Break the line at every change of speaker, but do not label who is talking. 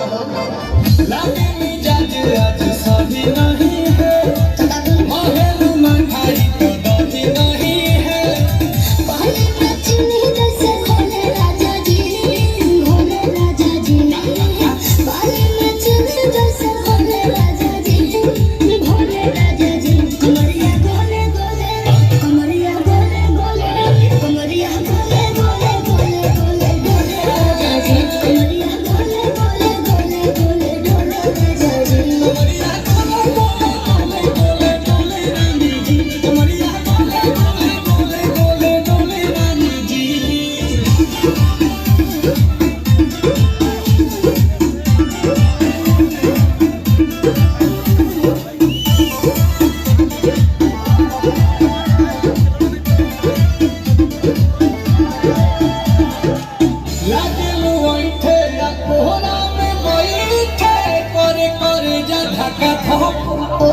लागे मिजाज आज सही नहीं है, महलू मठाई तो दही नहीं है।
पानी में चीनी जैसे घोले राजा जी, घोले राजा जी। पानी में चीनी जैसे घोले राजा जी, घोले राजा जी। कमरिया गोले गोले, कमरिया गोले गोले, कमरिया गोले गोले गोले गोले गोले राजा जी। कमरिया गोले गोले गोले गोले गोले राजा जी।
कमरिया गोले गोले गोले गोले रानी जी, कमरिया गोले गोले गोले गोले गोले रानी जी। लागलू ओइठे या कोहरा में बैठे, करे करे जा धक्का धक।